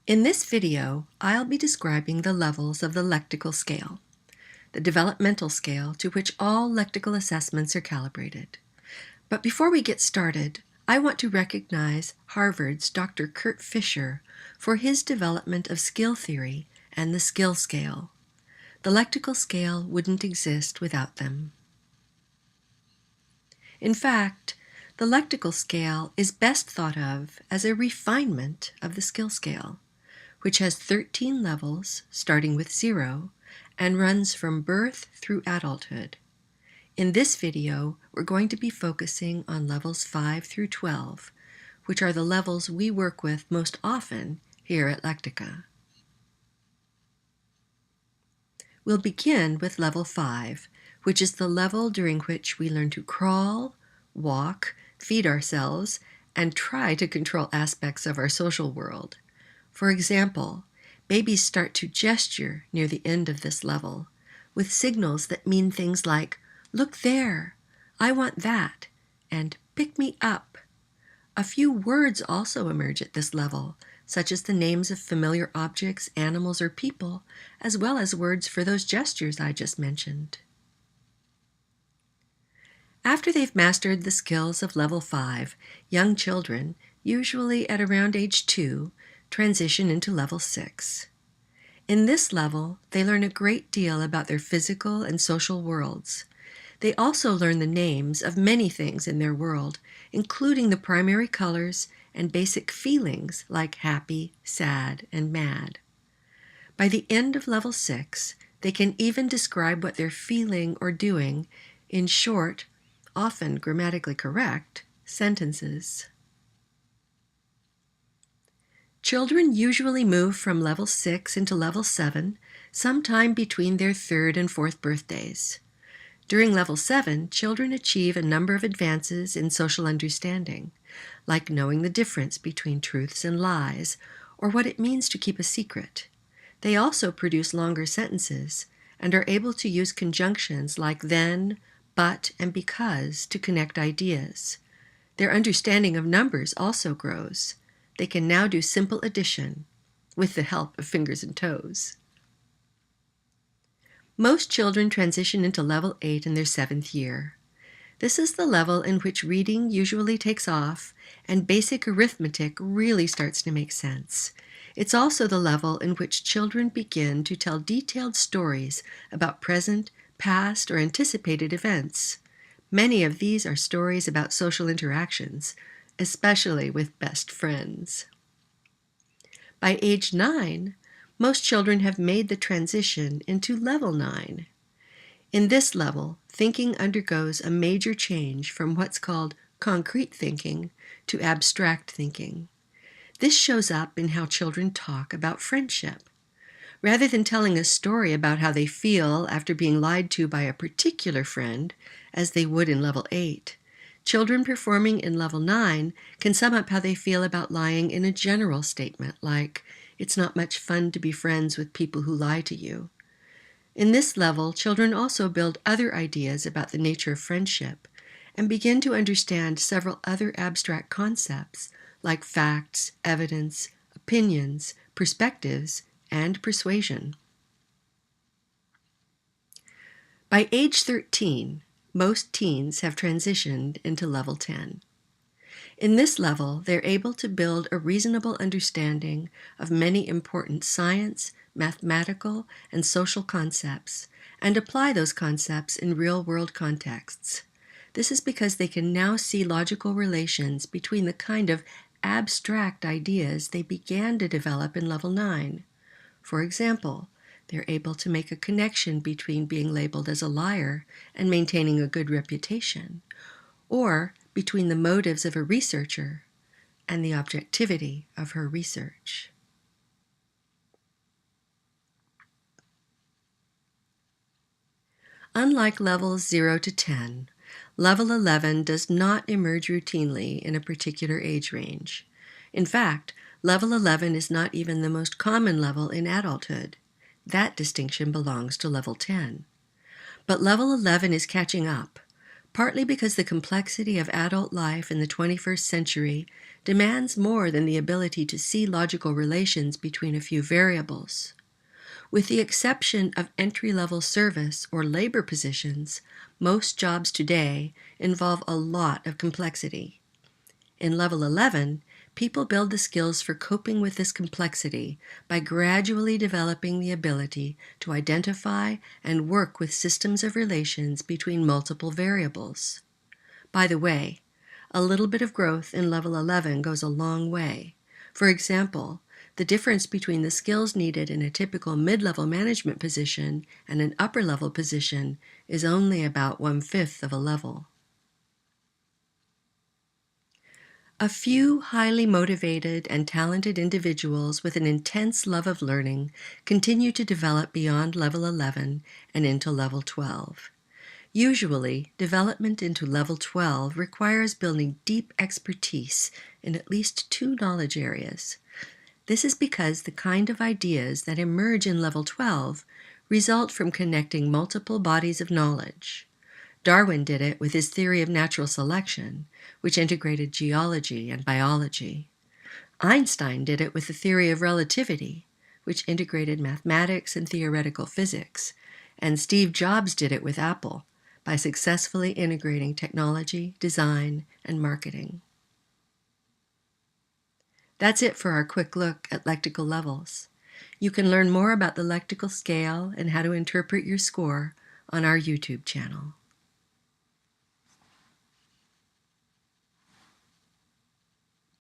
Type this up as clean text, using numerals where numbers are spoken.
In this video, I'll be describing the levels of the lectical scale, the developmental scale to which all lectical assessments are calibrated. But before we get started, I want to recognize Harvard's Dr. Kurt Fisher for his development of skill theory and the skill scale. The lectical scale wouldn't exist without them. In fact, the lectical scale is best thought of as a refinement of the skill scale, which has 13 levels starting with 0 and runs from birth through adulthood. In this video, we're going to be focusing on levels 5 through 12, which are the levels we work with most often here at Lectica. We'll begin with level 5, which is the level during which we learn to crawl, walk, feed ourselves, and try to control aspects of our social world. For example, babies start to gesture near the end of this level, with signals that mean things like, "Look there, I want that," and "pick me up." A few words also emerge at this level, such as the names of familiar objects, animals, or people, as well as words for those gestures I just mentioned. After they've mastered the skills of level 5, young children, usually at around age 2, transition into level 6. In this level, they learn a great deal about their physical and social worlds. They also learn the names of many things in their world, including the primary colors and basic feelings like happy, sad, and mad. By the end of level 6, they can even describe what they're feeling or doing in short, often grammatically correct, sentences. Children usually move from level 6 into level 7 sometime between their 3rd and 4th birthdays. During level 7, children achieve a number of advances in social understanding, like knowing the difference between truths and lies, or what it means to keep a secret. They also produce longer sentences and are able to use conjunctions like then, but, and because to connect ideas. Their understanding of numbers also grows. They can now do simple addition with the help of fingers and toes. Most children transition into level 8 in their 7th year. This is the level in which reading usually takes off and basic arithmetic really starts to make sense. It's also the level in which children begin to tell detailed stories about present, past, or anticipated events. Many of these are stories about social interactions, especially with best friends. By age 9, most children have made the transition into level 9. In this level, thinking undergoes a major change from what's called concrete thinking to abstract thinking. This shows up in how children talk about friendship. Rather than telling a story about how they feel after being lied to by a particular friend, as they would in level 8, children performing in level 9 can sum up how they feel about lying in a general statement like, "It's not much fun to be friends with people who lie to you." In this level, children also build other ideas about the nature of friendship and begin to understand several other abstract concepts like facts, evidence, opinions, perspectives, and persuasion. By age 13, most teens have transitioned into level 10. In this level, they're able to build a reasonable understanding of many important science, mathematical, and social concepts, and apply those concepts in real-world contexts. This is because they can now see logical relations between the kind of abstract ideas they began to develop in level 9. For example, they're able to make a connection between being labeled as a liar and maintaining a good reputation, or between the motives of a researcher and the objectivity of her research. Unlike levels 0 to 10, level 11 does not emerge routinely in a particular age range. In fact, level 11 is not even the most common level in adulthood. That distinction belongs to level 10. But level 11 is catching up. partly because the complexity of adult life in the 21st century demands more than the ability to see logical relations between a few variables. With the exception of entry-level service or labor positions, most jobs today involve a lot of complexity. In Level 11, people build the skills for coping with this complexity by gradually developing the ability to identify and work with systems of relations between multiple variables. By the way, a little bit of growth in Level 11 goes a long way. For example, the difference between the skills needed in a typical mid-level management position and an upper-level position is only about 1/5 of a level. A few highly motivated and talented individuals with an intense love of learning continue to develop beyond Level 11 and into Level 12. Usually, development into Level 12 requires building deep expertise in at least two knowledge areas. This is because the kind of ideas that emerge in Level 12 result from connecting multiple bodies of knowledge. Darwin did it with his theory of natural selection, which integrated geology and biology. Einstein did it with the theory of relativity, which integrated mathematics and theoretical physics. And Steve Jobs did it with Apple by successfully integrating technology, design, and marketing. That's it for our quick look at lectical levels. You can learn more about the lectical scale and how to interpret your score on our YouTube channel.